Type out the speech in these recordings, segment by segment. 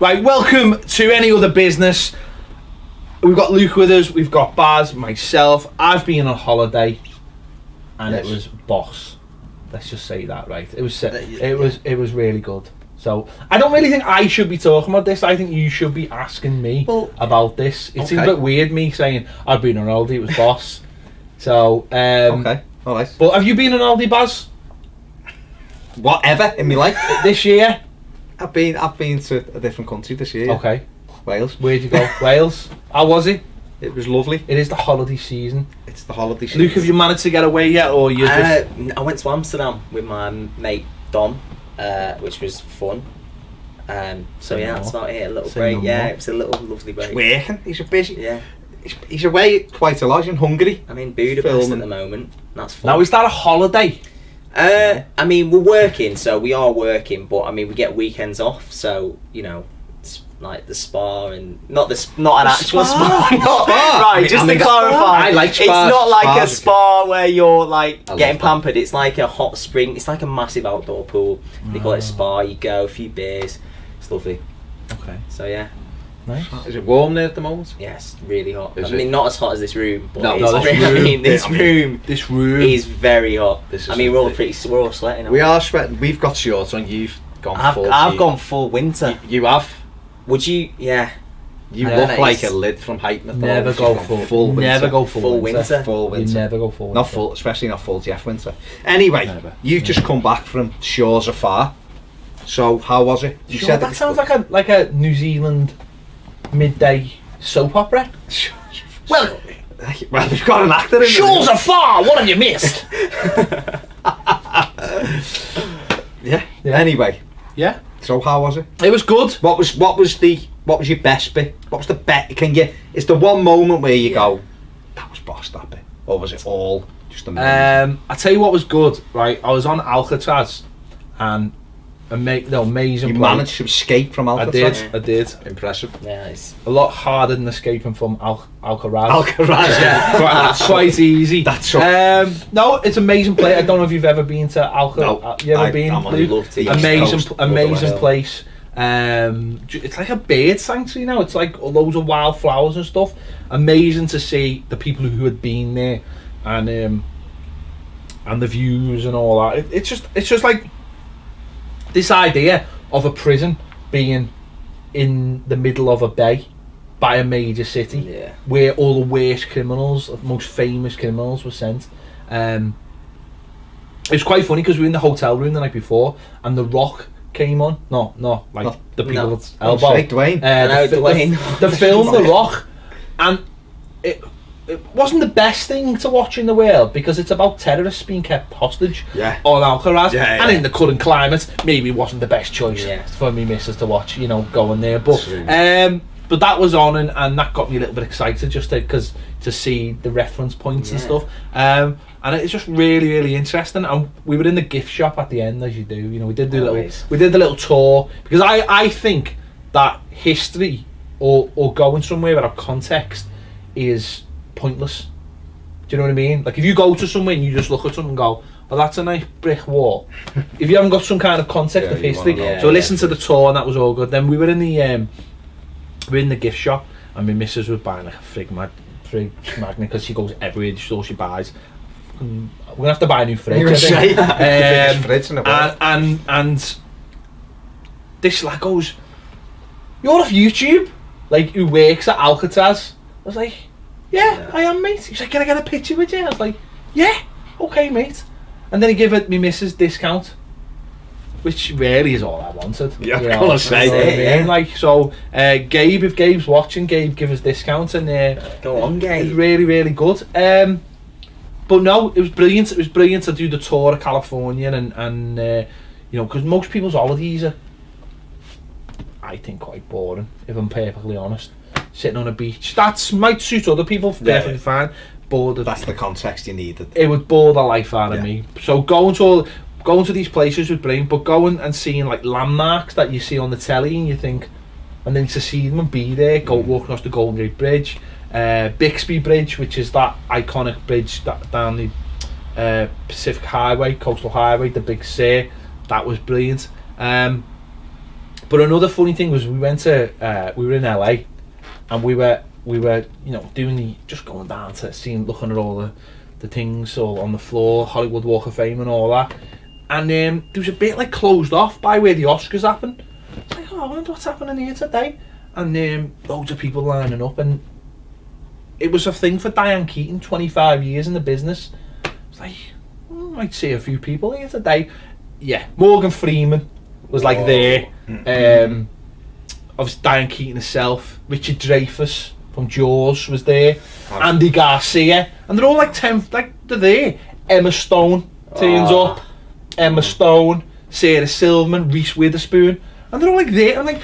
Right, welcome to Any Other Business. We've got Luke with us, we've got Baz, myself. I've been on holiday and it was boss. Let's just say that, right? It was really good. So I don't really think I should be talking about this. I think you should be asking me about this. It seems a bit weird me saying I've been on holiday, it was boss. So okay, alright. But have you been on holiday, Baz? Whatever in my life this year? I've been to a different country this year. Okay. Wales. Where'd you go? Wales. How was it? It was lovely. It is the holiday season. It's the holiday season. Luke, have you managed to get away yet, or you? I went to Amsterdam with my mate Dom, which was fun. So yeah, that's about it. A little break. Yeah, it was a little lovely break. He's working. He's busy. Yeah. He's away quite a lot. He's in Hungary. I'm in Budapest at the moment. That's fun. Now, is that a holiday? I mean, we're working, so we are working, but I mean, we get weekends off, so you know, it's like the spa and not an actual spa. Right, just to clarify, I like spas. It's not like Spas a spa where you're like getting pampered. It's like a hot spring. It's like a massive outdoor pool. They call it a spa. You go, a few beers. It's lovely. Okay. So yeah. Nice. Is it warm there at the moment? Yes, really hot. Is I mean, it? not as hot as this room, but This room is very hot. I mean, we're all sweating. We are sweating. We've got shorts on. You've gone full. I've gone full winter. You have. Would you? Yeah. You look like a lid from Hypno. Never go full winter. Never go full winter. You never go full winter. Not full, especially not full Jeff winter. Anyway, you've just come back from shores afar. So how was it? You said that sounds like a New Zealand midday soap opera. Well, we've got an actor in Shores afar. What have you missed? yeah. Anyway. Yeah. So how was it? It was good. What was your best bit? What was the best? It's the one moment where you go, that was boss, that bit, or was it all just amazing? I tell you what was good. Right, I was on Alcatraz, and amazing. You managed to escape from Alcatraz. I did. Impressive. Yeah, it's a lot harder than escaping from Alcaraz. Alcaraz, yeah. quite easy. That's so. No, it's amazing place. I don't know if you've ever been to Alcaraz. No, you ever been? I'd love to. Amazing place. It's like a bird sanctuary now. It's like loads of wild flowers and stuff. Amazing to see the people who had been there, and the views and all that. It's just like this idea of a prison being in the middle of a bay by a major city, where all the worst criminals, the most famous criminals, were sent. It was quite funny because we were in the hotel room the night before, and The Rock came on. The people that's elbow. Dwayne. Dwayne. The film The Rock, and it wasn't the best thing to watch in the world because it's about terrorists being kept hostage on Alcaraz, and in the current climate, maybe it wasn't the best choice for me missus to watch. You know, going there, but that was on, and that got me a little bit excited just to see the reference points and stuff. And it's just really, really interesting. And we were in the gift shop at the end, as you do. You know, we did the little tour because I think that history or going somewhere without context is pointless. Do you know what I mean? Like if you go to somewhere and you just look at something and go, "Oh, that's a nice brick wall." If you haven't got some kind of context of history, so listen to the tour, and that was all good. Then we were in the gift shop, and my missus was buying like a fridge magnet because she goes everywhere. That's all she buys. We're gonna have to buy a new fridge. And this lad goes, "You're off YouTube, like who works at Alcatraz?" I was like, yeah, I am, mate. He's like, "Can I get a picture with you?" I was like, "Yeah, okay, mate." And then he gave me missus discount, which really is all I wanted. Yeah, you know, gonna say, like so. Gabe, if Gabe's watching, Gabe, give us discount, and go on, Gabe. It's really, really good. But no, it was brilliant. It was brilliant to do the tour of California, and you know, because most people's holidays are, I think, quite boring. If I'm perfectly honest, sitting on a beach, that might suit other people perfectly fine. But that's the context you needed. It would bore the life out of me. So going to these places was brilliant, but going and seeing like landmarks that you see on the telly and you think, and then to see them and be there, walk across the Golden Gate Bridge, Bixby Bridge, which is that iconic bridge down the Pacific Highway, Coastal Highway, the Big Sur. That was brilliant. But another funny thing was we were in LA, and we were doing just going down to looking at all the things all on the floor, Hollywood Walk of Fame and all that, and there was a bit like closed off by where the Oscars happened. It's like, I wonder what's happening here today, and loads of people lining up, and it was a thing for Diane Keaton, 25 years in the business. It's like, I might see a few people here today. Yeah, Morgan Freeman was like there. Obviously Diane Keaton herself, Richard Dreyfuss from Jaws was there, Andy Garcia, and they're all like they're there. Emma Stone turns up, Emma Stone, Sarah Silverman, Reese Witherspoon, and they're all like there. I'm like,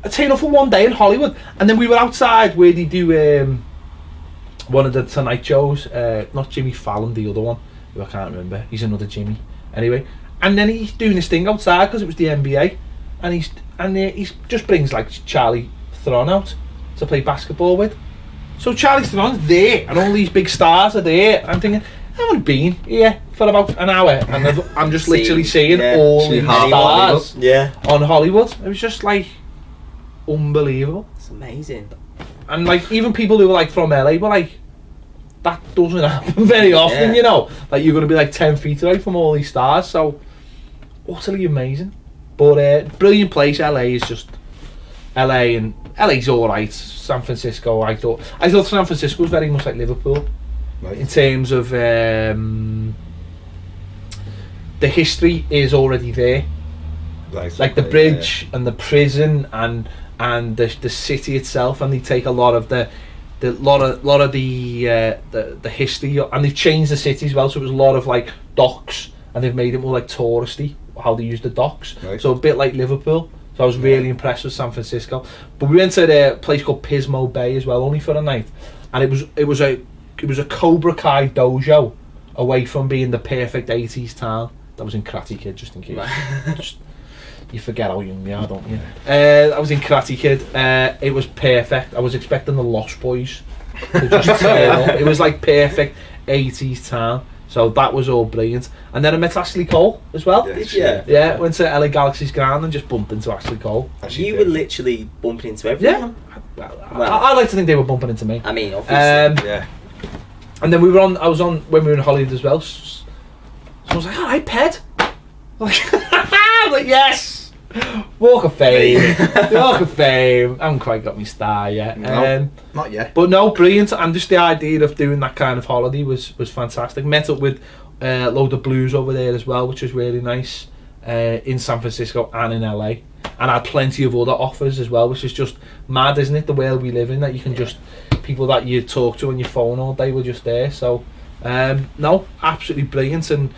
I turn up for one day in Hollywood, and then we were outside where they do one of the Tonight shows, not Jimmy Fallon, the other one, who I can't remember. He's another Jimmy. Anyway, and then he's doing this thing outside because it was the NBA, and he just brings like Charlie Theron out to play basketball with. So Charlie Theron's there, and all these big stars are there. I'm thinking, I haven't been here for about an hour, and I'm just literally seeing all these stars on Hollywood. It was just like unbelievable. It's amazing. And like even people who were like from LA were like, that doesn't happen very often, you know. Like you're gonna be like 10 feet away from all these stars, so utterly amazing. But brilliant place. LA is just LA, and LA's alright. San Francisco, I thought San Francisco was very much like Liverpool, right, in terms of the history is already there, right, like the bridge and the prison and the city itself, and they take a lot of the history, and they've changed the city as well, so it was a lot of like docks, and they've made it more like touristy how they use the docks, right, so a bit like Liverpool. So I was really impressed with San Francisco. But we went to a place called Pismo Bay as well, only for a night, and it was a Cobra Kai dojo away from being the perfect 80s town. That was in Karate Kid, just in case. You forget how young you are, don't you? I was in Karate Kid. It was perfect. I was expecting the Lost Boys to just turn up. It was like perfect 80s town. So that was all brilliant. And then I met Ashley Cole as well. Yeah, went to LA Galaxy's ground and just bumped into Ashley Cole. You were literally bumping into everyone. Yeah. I like to think they were bumping into me. I mean, obviously. And then I was on when we were in Hollywood as well. So I was like, all right, Ped. Like yes. Walk of Fame. Walk of Fame. I haven't quite got my star yet. No, not yet. But no, brilliant. And just the idea of doing that kind of holiday was fantastic. Met up with a load of blues over there as well, which was really nice, in San Francisco and in LA. And I had plenty of other offers as well, which is just mad, isn't it? The world we live in, that you can just, people that you talk to on your phone all day were just there. So, no, absolutely brilliant. And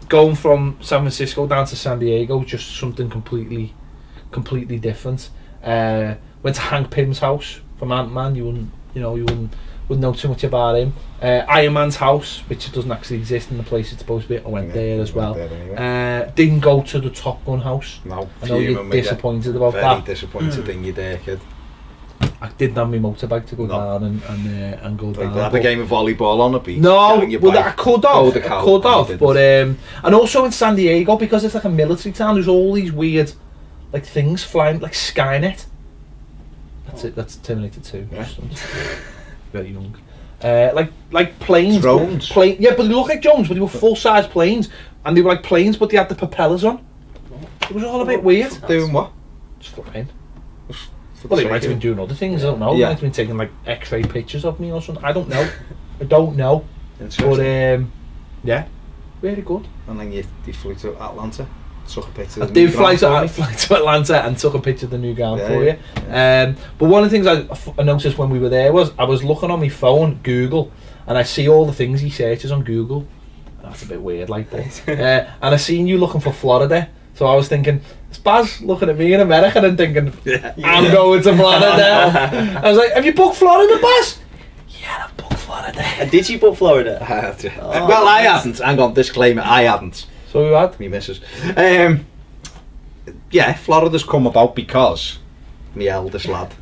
going from San Francisco down to San Diego, just something completely different. Went to Hank Pym's house from Ant-Man. You wouldn't know too much about him. Iron Man's house, which doesn't actually exist in the place it's supposed to be. I went there as well. Anyway. Didn't go to the Top Gun house. No, I know you're disappointed about very that. Very disappointed in you there, kid. I didn't have my motorbike to go down and go down. Have a game of volleyball on the beach. No, well, I could have, but and also in San Diego, because it's like a military town, there's all these weird like things flying, like Skynet. That's it. That's Terminator 2. Yeah. Very young. Like planes. Drones. Yeah, but they look like drones, but they were full size planes, and they were like planes, but they had the propellers on. It was all a bit weird. Doing what? Just flying. Well, they might have been doing other things. I don't know. They might have been taking like X-ray pictures of me or something. I don't know. But yeah, really good. And then you flew to Atlanta. Took a picture. I did fly to Atlanta and took a picture of the new gown for you. But one of the things I noticed when we were there was I was looking on my phone, Google, and I see all the things he searches on Google. That's a bit weird, like that. And I seen you looking for Florida, so I was thinking, is Baz looking at me in America and thinking, I'm going to Florida? I was like, have you booked Florida, Baz? Yeah, I've booked Florida. And did you book Florida? Well, I hadn't. Hang on, disclaimer, I hadn't. So who had? Me missus. Yeah, Florida's come about because my eldest lad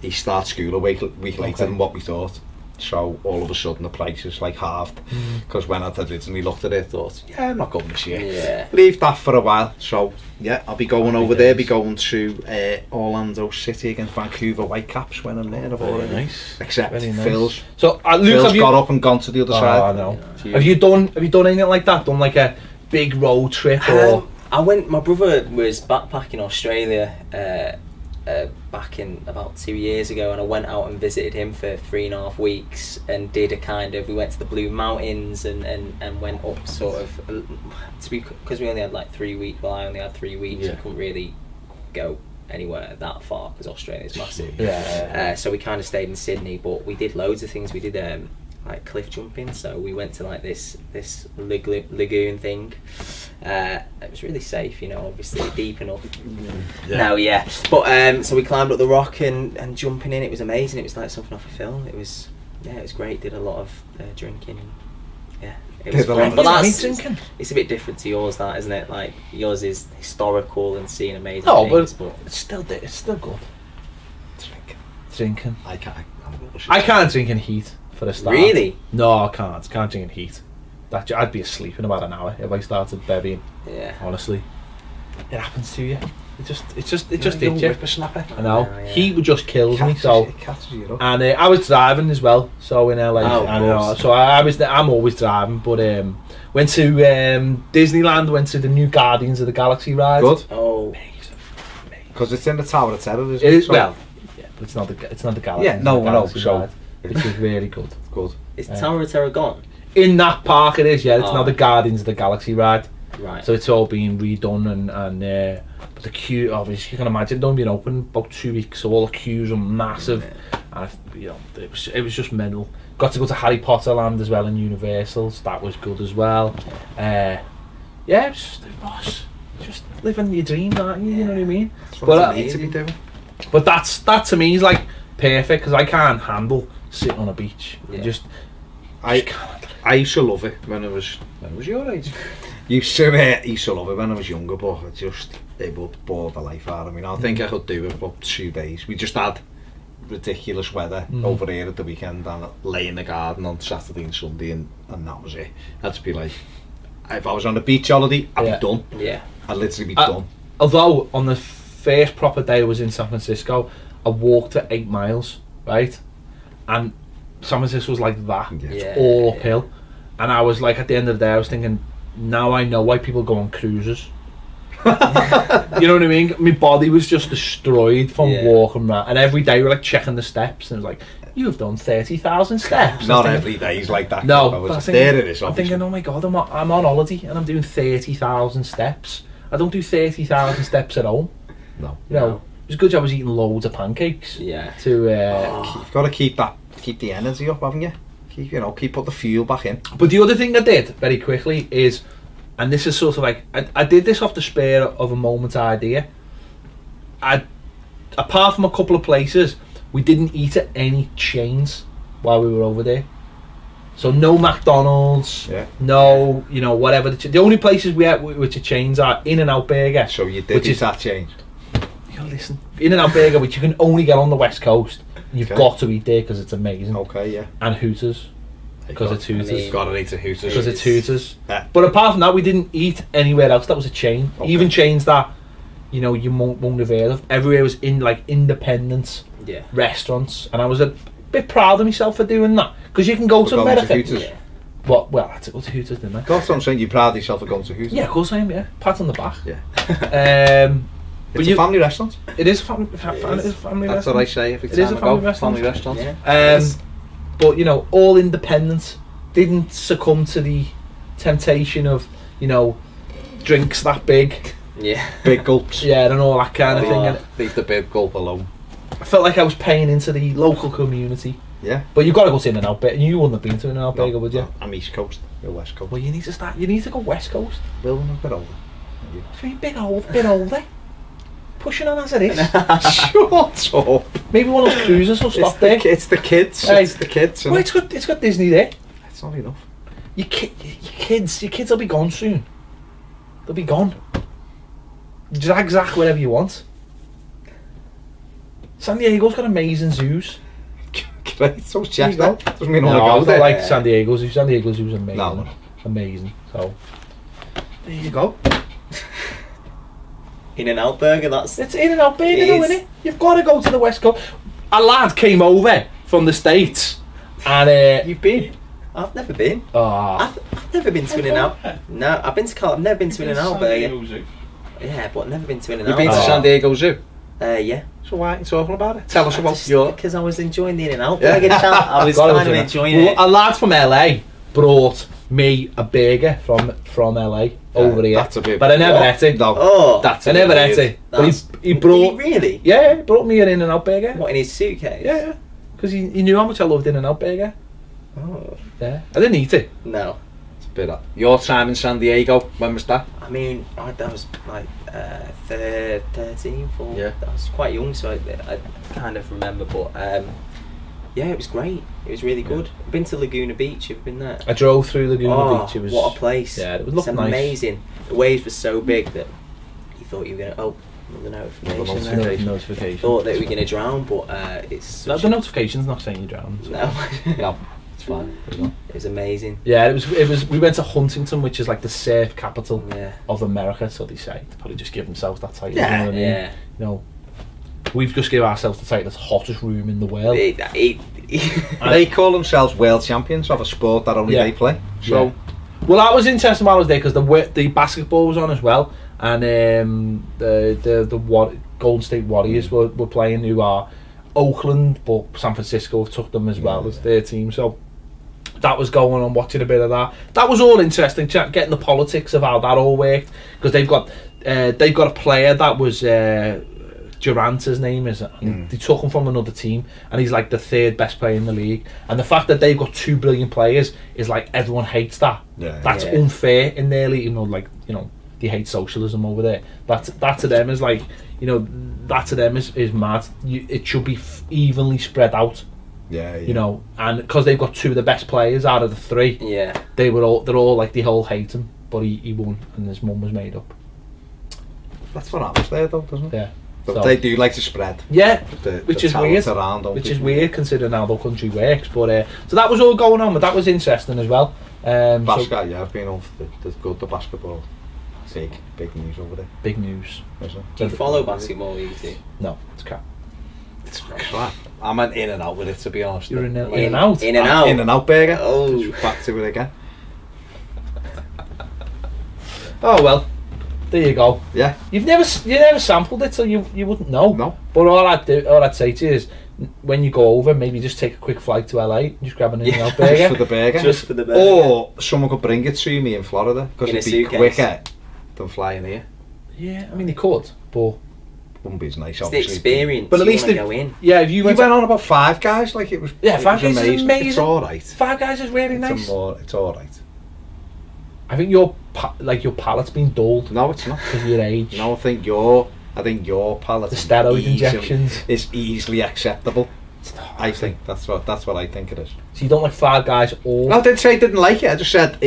he starts school a week later than what we thought. So all of a sudden the price is like halved. Because when I originally looked at it, I thought, yeah, I'm not going this year. Yeah. Leave that for a while. So yeah, I'll be going over there. Be going to Orlando City against Vancouver Whitecaps when I'm there. I've already nice. Except Very nice. Phil's. So Luke, Phil's have you got up and gone to the other side. I know. Have you done anything like that? Done like a big road trip or? I went. My brother was backpacking in Australia back in about 2 years ago, and I went out and visited him for 3.5 weeks and did a kind of. We went to the Blue Mountains and went up sort of because we only had like 3 weeks. Well, I only had 3 weeks. Yeah. We couldn't really go anywhere that far because Australia's massive. Yeah. So we kind of stayed in Sydney, but we did loads of things. We did like cliff jumping, so we went to like this lagoon thing. It was really safe, you know, obviously deep enough. No, yeah. But so we climbed up the rock and jumping in, it was amazing. It was like something off a film. It was great. Did a lot of drinking and it was fun. But it's a bit different to yours, that, isn't it? Like yours is historical and seeing amazing things, but it's still good. Drinking. I can't drink in heat for a start. Really? No, I can't drink in heat. I'd be asleep in about an hour if I started bevying. Yeah. Honestly, it happens to you. It just hits you. Whippersnapper. I know. Yeah. Heat just kills me. So, catches you up. and I was driving as well. So in LA, I know. So I'm always driving. But went to Disneyland. Went to the new Guardians of the Galaxy ride. Good. Oh. Amazing. Because it's in the Tower of Terror, isn't It it? is, well, yeah, but it's not the Galaxy. Yeah, no, Galaxy so ride, which is really good. Good. Is Tower of Terror gone? In that park it is, yeah. It's Oh. now the Guardians of the Galaxy ride. Right. So it's all been redone and but the queue, obviously you can imagine, don't been open about 2 weeks, so all the queues are massive. And it was just mental. Got to go to Harry Potter Land as well in Universal, so that was good as well. It was just living your dreams, aren't you? You know what I mean? That's what you need to be doing. But that to me is like perfect, because I can't handle sitting on a beach. Yeah. I used to love it when I was your age. Used to love it when I was younger, but it would bore the life out of me. I think I could do it for about 2 days. We just had ridiculous weather over here at the weekend, and lay in the garden on Saturday and Sunday, and that was it. I'd be like, if I was on a beach holiday, I'd be done. Yeah. I'd literally be done. Although on the first proper day I was in San Francisco, I walked for 8 miles, right? And San Francisco was like that. It's all uphill. And I was like, at the end of the day, I was thinking, now I know why people go on cruises. You know what I mean? My body was just destroyed from walking around. And every day we were like checking the steps, and it was like, you've done 30,000 steps. Not every day is like that. No, there it is. I'm thinking, oh my god, I'm on holiday and I'm doing 30,000 steps. I don't do 30,000 steps at home. No. You know, it was a good job I was eating loads of pancakes. Yeah. You've got to keep the energy up, haven't you? Keep put the fuel back in. But the other thing I did very quickly is, and this is sort of like, I did this off the spur of a moment idea. Apart from a couple of places, we didn't eat at any chains while we were over there. So no McDonald's, no, whatever. The only places we ate which are chains are In-N-Out Burger. So you did eat that change? Listen, In-N-Out Burger, which you can only get on the West Coast. You've got to eat there because it's amazing. Okay, yeah. And Hooters, because it's Hooters. You've got to eat a Hooters. Because it's Hooters. Yeah. But apart from that, we didn't eat anywhere else that was a chain. Okay. Even chains that, you won't have heard of. Everywhere was in like independent restaurants, and I was a bit proud of myself for doing that. Because you can go to America. Well, I had to go to Hooters, didn't I? That's what I'm saying. You're proud of yourself for going to Hooters? Yeah, of course I am. Yeah, pat on the back. Yeah. It's a family restaurant. It is a family restaurant. That's what I say every time It is a family restaurant. Yeah. But all independent, didn't succumb to the temptation of drinks that big. Yeah. Big gulps. Yeah, and all that kind of thing. And leave the big gulp alone. I felt like I was paying into the local community. Yeah. But you've got to go to In-N-Out Burger. You wouldn't have been to In-N-Out Burger, would you? I'm East Coast. You're West Coast. Well, you need to start. You need to go West Coast. Well, I'm a bit older. I mean, bit older. Pushing on as it is. Shut up. Maybe one of those cruisers will stop there. It's the kids. Hey. It's the kids. Well, it's got Disney there. It's not enough. Your kids will be gone soon. They'll be gone. Zag wherever you want. San Diego's got amazing zoos. great. So was Chester. Doesn't mean I go there. like San Diego's. San Diego's was amazing. No. Amazing. So there you go. In-N-Out Burger. It's In-N-Out Burger, though, isn't it? You've got to go to the West Coast. A lad came over from the States, and you've been. I've never been. I've never been to In-N-Out. No, I've been to I've never been to In-N-Out Burger. Yeah, but never been to In-N-Out. You've been to San Diego Zoo? Yeah. So why are you talking about it? Tell us about your... Because I was enjoying the In-N-Out Burger. I was kind of enjoying it. A lad from LA brought me a burger from LA over here. That's a bit... But I never ate it. No, that's I never ate it. But he brought... Really? Yeah, he brought me an In-N-Out Burger. What, in his suitcase? Yeah. Because he knew how much I loved In-N-Out Burger. Oh. Yeah. I didn't eat it. No. It's a bit of... Your time in San Diego, when was that? I mean, that was like 13, 14. Yeah. I was quite young, so I kind of remember. But yeah, it was great. It was really good. I've been to Laguna Beach. You've been there? I drove through Laguna Beach. It was... What a place. Yeah, it was amazing. Nice. The waves were so big that you thought you were going to... Oh, another notification. Thought that we were going to drown, but it's... No, the notification's not saying you drowned. So. No. It's fine. It was amazing. Yeah, it was. We went to Huntington, which is like the surf capital Yeah. of America. So they say they probably just give themselves that title. Yeah, you know what I mean? yeah. You know, we've just given ourselves the title as hottest room in the world. They call themselves world champions of a sport that only they play. So, yeah. Well, that was interesting while I was there because the basketball was on as well, and the Golden State Warriors were playing, who are Oakland, but San Francisco took them as well as their team. So that was going on, watching a bit of that. That was all interesting, getting the politics of how that all worked, because they've got a player that was Durant, his name is. They took him from another team, and he's like the third best player in the league. And the fact that they've got 2 billion players is like everyone hates that. That's unfair in their league. You know, like, you know, they hate socialism over there. That to them is like, you know, that to them is mad. It should be evenly spread out. You know, and because they've got 2 of the best players out of the 3, they're all like, they all hate him, but he won, and his mum was made up. That's what happens there, though, doesn't it? Yeah. So they do like to spread. Yeah, which is weird. Which is weird considering how the country works. But so that was all going on, but that was interesting as well. Basketball, yeah, I've been on the basketball. Big news over there. Big news. Do you follow basketball, ET? No, it's crap. It's crap. I'm an in and out with it, to be honest. You're in and out? In-N-Out Burger. Oh. Just back to it again. Oh well, there you go. Yeah. You never sampled it, so you wouldn't know. No. But all I'd say to you is, when you go over, maybe just take a quick flight to LA and just grab an In-N-Out Burger. Just for the burger. Or someone could bring it to me in Florida, because it'd be quicker than flying here. Yeah, I mean, they could, but wouldn't be as nice. It's the experience. But at least go in. Yeah, if you went on about Five Guys, like it was. Yeah, Five Guys is amazing. It's all right. Five Guys is really nice. It's all right. I think your palate's been dulled. No, it's not. Because of your age. No, I think your palate. The steroid injections is easily acceptable. I think that's what I think it is. So you don't like Five Guys or? No, I didn't say I didn't like it. I just said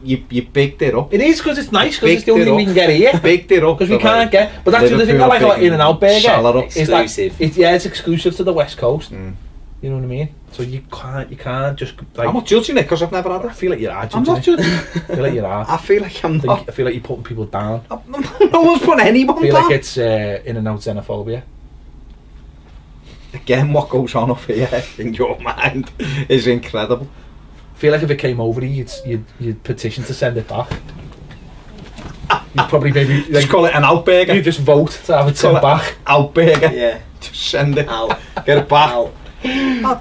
you bigged it up. It is because it's nice, because it's the only thing we can get here. Bigged it up because we can't get. But that's the thing I like about In-N-Out Burger. Exclusive. It's exclusive to the West Coast. You know what I mean? So you can't just. Like, I'm not judging it because I've never had it. I feel like you are. I'm not judging. I feel like you are. I feel like I'm not. I feel like you're putting people down. No one's putting anyone down. I feel like it's In-N-Out xenophobia. Again, what goes on up here in your mind is incredible. I feel like if it came over here, you'd petition to send it back. You'd probably maybe just call it an Out Burger. You just vote to have it sent back. Out Burger. Yeah. Just send it out. Get it back. Out.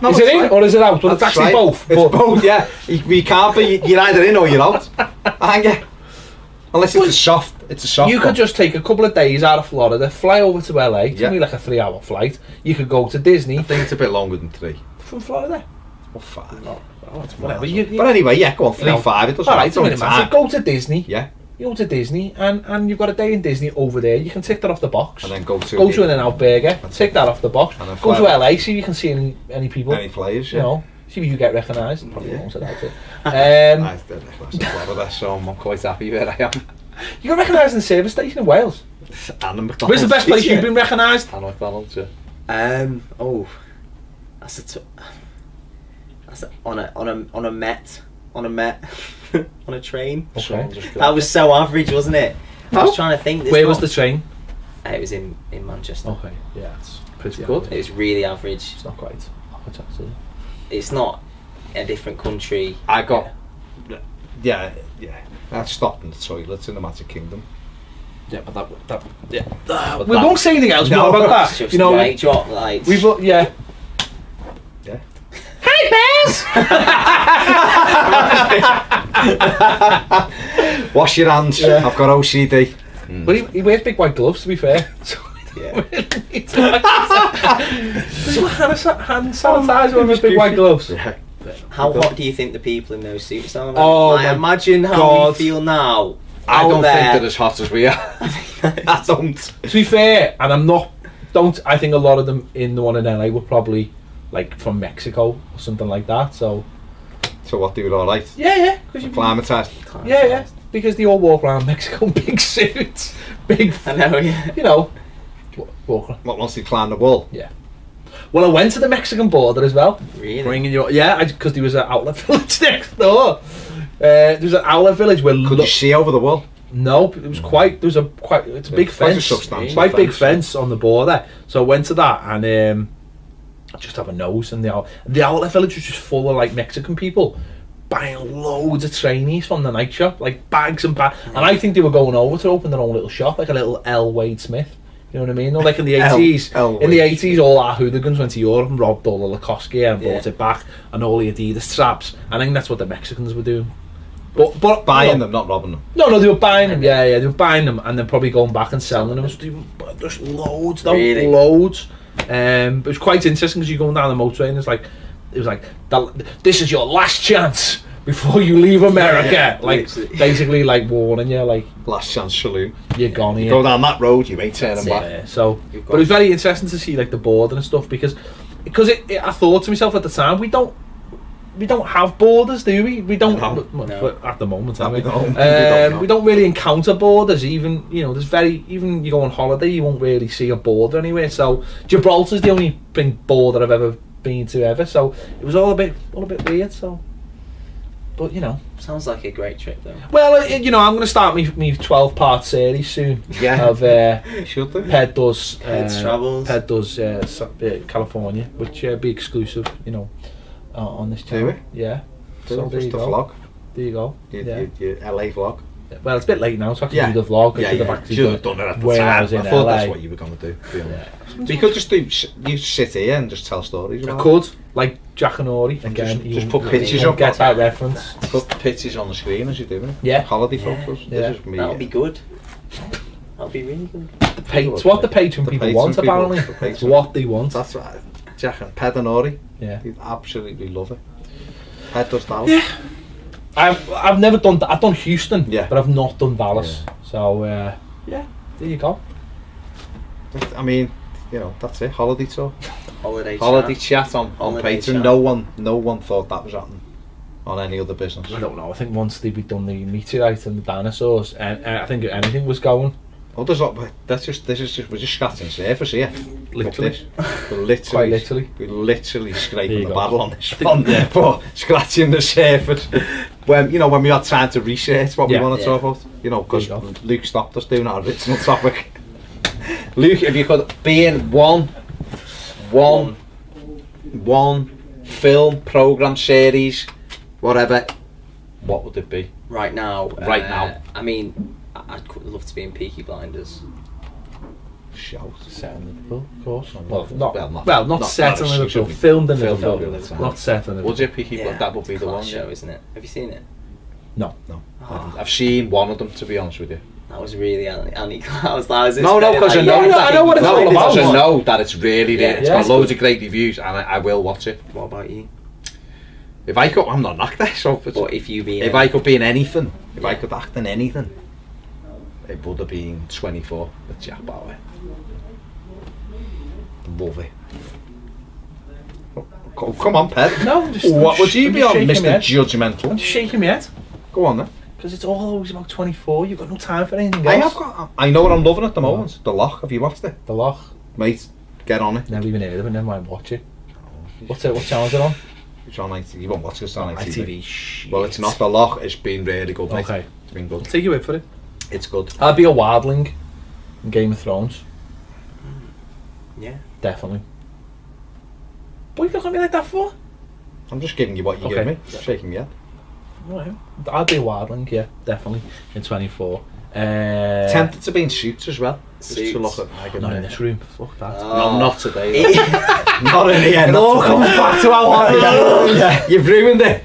No, is it in or is it out? Well, it's actually both. It's both. Yeah. You can't be. You're either in or you're out. Aren't you? Unless it's a soft. It's a soft. You could just take a couple of days out of Florida, fly over to LA. It's only like a 3-hour flight. You could go to Disney. I think it's a bit longer than 3. From Florida. Or 5. No, whatever. But anyway, yeah, go on. 3, 5. It doesn't matter. Go to Disney. Yeah. You go to Disney and you've got a day in Disney over there. You can tick that off the box. And then go to In-N-Out Burger. Tick that off the box. Go to LA. See if you can see any people. Any players. You know. See if you get recognised. Probably won't say that. I did recognise so I'm quite happy where I am. You got recognised in the service station in Wales. And McDonald's. Where's the best place you've been recognised? And McDonald's, yeah. Oh, that's That's on a Met on a train. Okay. That was so average, wasn't it? I was trying to think. Where was the train? It was in Manchester. Okay, yeah, it's pretty good. average. It was really average. It's not quite average, actually. It's not a different country. I got, yeah. I stopped in the toilets in the Magic Kingdom. Yeah, but we won't say anything else more about that. Just, you know, like, drop lights. We've yeah. Hey, Bears! Wash your hands. Yeah. I've got OCD. But he wears big white gloves, to be fair. So yeah. Does he have hand sanitizer on his big white gloves? Yeah. How hot do you think the people in those suits are? Oh, like, imagine how we feel now. I don't think they're as hot as we are. I don't. To be fair, and I think a lot of them in the one in LA were probably like from Mexico or something like that. So what, they were all right? Yeah. Acclimatised. Yeah. Because they all walk around Mexico in big suits, big. I know. Yeah. You know, walk around. What, once they climb the wall? Yeah. Well, I went to the Mexican border as well. Really? Bringing you, because there was an outlet village next door. There was an outlet village where. Could you see over the wall? No, it was quite. It's a big fence, quite big fence on the border. So I went to that and just have a nose, and the outlet village was just full of like Mexican people buying loads of trainees from the night shop, like bags and bags. And I think they were going over to open their own little shop, like a little L. Wade Smith. You know what I mean? Or like in the 80s. In the 80s, all our hooligans went to Europe and robbed all the Lacoste gear and brought it back, and all the Adidas straps. I think that's what the Mexicans were doing. But buying them, not robbing them. No, they were buying them. Yeah, they were buying them and then probably going back and selling them. Just loads, really? Loads. It was quite interesting because you're going down the motorway and it was like this is your last chance before you leave America. Yeah, like basically like warning you, like last chance saloon. You're gone here. You go down that road, you ain't turning back. Yeah, so, but it was very interesting to see like the border and stuff because I thought to myself at the time, we don't have borders, do we? We don't. No. At the moment, I mean, we don't really encounter borders. Even even you go on holiday, you won't really see a border anywhere. So Gibraltar's the only big border I've ever been to ever. So it was all a bit weird. So, but sounds like a great trip though. Well, I'm going to start me 12-part series soon. Yeah. Of should do. Ped does travels. Ped does California, which be exclusive. On this channel. Yeah. So there you go. Vlog. There you go. Your LA vlog. Well, it's a bit late now, so I can do the vlog. I should have done it at the time. I thought that's what you were going to do. But you could just sit here and just tell stories about it. I could, like Jack and Ori. Again, just put pictures up. Get that reference. Put pictures on the screen as you're doing it. Yeah. Holiday photos. Yeah. That'll be good. That'll be really good. It's what the Patreon people want, apparently. It's what they want. That's right. Jack and Ped and Ori. Yeah. You'd absolutely love it. Ped does Dallas. Yeah. I've never done that. I've done Houston, but I've not done Dallas. Yeah. So there you go. I mean, that's it. Holiday tour. Holiday chat on Patreon. No one thought that was happening on any other business. I don't know. I think once they'd done the meteorite and the dinosaurs, and I think anything was going. Oh, we're just scratching the surface here. Literally. We're literally scraping the barrel on this one. But scratching the surface. When we are trying to research what we want to talk about, because Luke stopped us doing our original topic. Luke, if you could be in one film, program, series, whatever, what would it be? Right now. I mean, I'd love to be in Peaky Blinders. Shout. Set in Liverpool, of course. Not set in Liverpool. Filmed in Liverpool. Not set in Liverpool. Would you Peaky Blinders? That would be the one. Show, isn't it? Have you seen it? No. I've seen one of them, to be honest with you. That was really anti-clowns. Because I know what it's all about. Because I know that it's really it's got loads of great reviews, and I will watch it. What about you? If I could, I'm not an actor, so. But if I could be in anything, if I could act in anything, it would have been 24 with Jack Bauer. Love it. Oh, come on, Ped. No, what would you be on, Mr. Judgmental? I'm just shaking my head. Go on then. Because it's always about 24. You've got no time for anything else. I know what I'm loving at the moment. The Loch. Have you watched it? The Loch. Mate, get on it. Never even heard of it. Never mind watch it. What channel is it on? It's on ITV. You won't watch this on ITV. ITV. Well, it's not the lock. It's been really good. Mate. Okay, it's been good. I'll take you in for it. It's good. I'd be a wildling in Game of Thrones. Yeah, definitely. What are you looking at me like that for? I'm just giving you what you give me. Shaking your head. Right. I'd be a wildling, yeah, definitely in 24. Tempted to be in Suits as well. Suits. Just to look at Not in this room. Fuck that. No, not today. Not in here. It all comes back to our You've ruined it.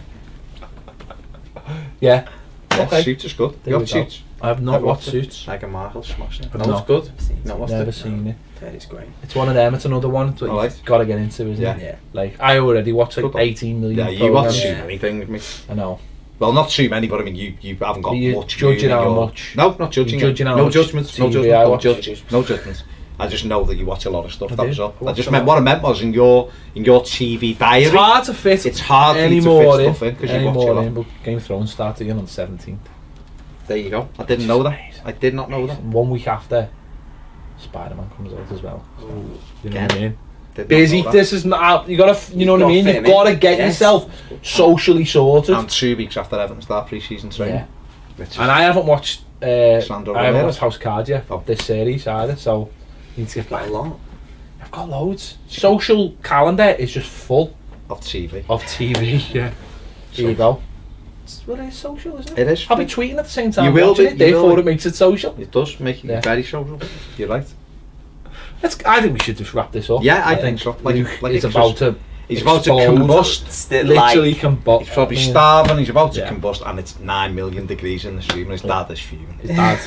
Yeah. Okay. Suits is good. There You we got go. Suits. I have not watched Suits. Meghan Markle smashed it. No. No, it's good. Never seen it. It's great. It's one of them. It's another one. It's what Alright. you've got to get into, isn't Yeah. it? Yeah. Like I already watched like Good. 18 million. Yeah, you watch programmes. too many things, mate. I know. Well, not too many, but I mean, you haven't got You're much. judging viewing how your- much. No, not judging. You're judging how no much judgments. No TV judgments. I No watch. judgments. No judgments. I just know that you watch a lot of stuff. I That do. was all. I I watch just a meant lot. what I meant was in your TV diary. It's hard to fit. It's hard for you to anymore fit stuff in because you watch a lot. But Game of Thrones started again on the 17th. There you go. I didn't know that. I did not know that. And 1 week after, Spider-Man comes out as well. You know what I mean? Did not Busy. know that. This is not. You gotta. You know what I mean. fit You've him in. got to get Yes. yourself socially sorted. And 2 weeks after Everton start pre-season training. Yeah. Which is And I haven't watched. Sandro I haven't Romero. watched House Cards yet. Oh. This series either. So need to get Quite back. a lot. I've got loads. Social calendar is just full of TV. of TV. Yeah. Here you go. Well, it is social, isn't it? It is. I'll be tweeting at the same time. You will watching be, it, you will therefore be. it makes it social. It does make you Yeah. very social. You're right. I think we should just wrap this up. Yeah, I think so. Like Luke it's is about to. He's about to explode. combust. Still Literally like, combust. He's probably starving. He's about to Yeah. combust, and it's 9 million degrees in the stream. And his dad is fuming. His dad.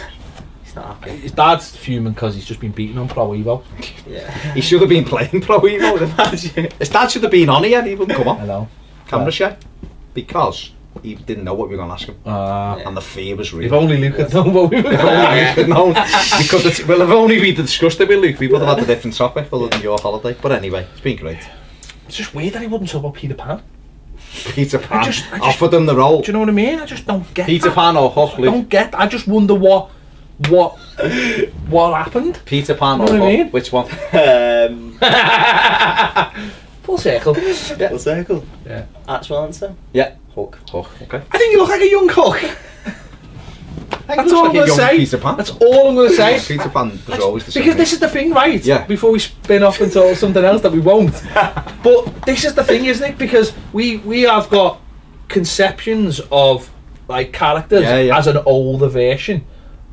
he's not happy. His dad's fuming because he's just been beaten on Pro Evo. Yeah. He should have been playing Pro Evo. Imagine. His dad should have been on here. He wouldn't come on. I know. Camera shy, because he didn't know what we were going to ask him, Yeah. and the fear was real. If only Luke had known what we were If going only to we could know. Well, if only we'd discussed it with Luke, we would have had a different topic other than your holiday. But anyway, it's been great. It's just weird that he wouldn't talk about Peter Pan. Peter Pan I just- offered him the role. Do you know what I mean? I just don't get Peter that. Pan or Hook, I Luke? don't get. I just wonder what happened. Peter Pan You or know what I Hook? mean? Which one? Full circle. Full circle. Yeah. Actual answer? Yeah. Hook. Hook. Okay. I think you look like a young Hook. That's all I'm going to say. Peter Pan. That's all I'm going to say. Peter Pan was always the same. Because this is the thing, right? Yeah. Before we spin off into something else that we won't. But this is the thing, isn't it? Because we have got conceptions of like characters as an older version.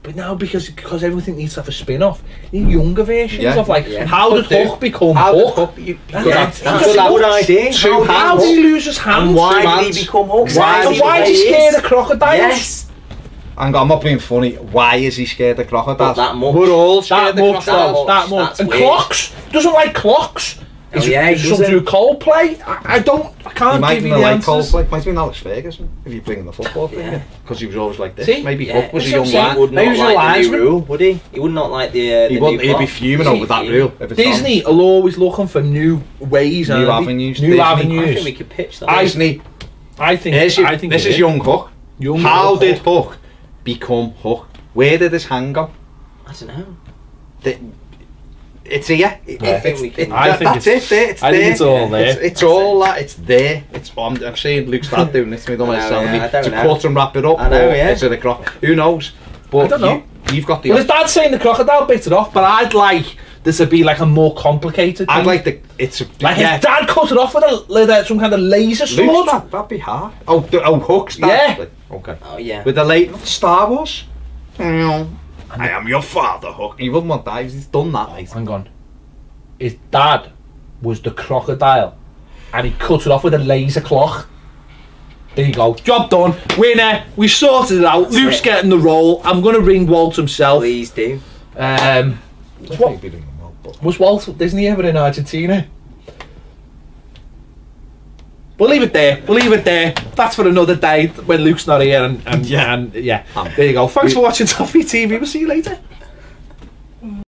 But now because everything needs to have a spin-off, you need younger versions of like how did Hook become Hook? That's a good idea. How did he lose his hand? And why did he become Hook? Why is he scared of crocodiles? Yes. I'm not being funny. Why is he scared of crocodiles? Not that much. We're all scared That of much, crocodiles. that much. That's And weird. clocks. Doesn't like clocks. Oh, yeah, he He's something to do with Coldplay. I He can't might give be you the like answers. Coldplay. Might be Alex Ferguson if you bring in the football thing. Because he was always like this. See? Maybe Yeah, Hook was a that's young what I'm lad. He would Maybe not he was a like the linesman. new rule, would he? He would not like the He new wouldn't. He'd be plot. fuming over that rule. If it's Disney are always looking for new ways, New aren't they? avenues, New Disney. I avenues. think we could pitch that. Disney. I think. This is young Hook. Young How Hook. did Hook become Hook? Where did his hand go? I don't know. It's here. I think we can. That's it. There. It's I there. think it's all there. It's all that. It's there. I'm saying Luke start doing this to me. Don't mind I know, telling me yeah, I don't to know. cut and wrap it up. I know, or yeah. Is it a croc? Who knows? But I don't know. You've got the. Well, his dad's saying the crocodile bit it off, but I'd like this to be like a more complicated thing. I'd like the. It's a. Like his dad cut it off with some kind of laser sword. Luke's that'd be hard. Hook's dad. Yeah. Okay. Oh yeah. With the late Star Wars. I am your father, Hook. You wouldn't want that. He's done that, mate. Hang on. His dad was the crocodile, and he cut it off with a laser clock. There you go. Job done. Winner. We sorted it out. Luke's getting the role. I'm going to ring Walt himself. Please do. Was Walt Disney ever in Argentina? We'll leave it there. That's for another day when Luke's not here. And yeah. There you go. Thanks for watching Toffee TV. We'll see you later.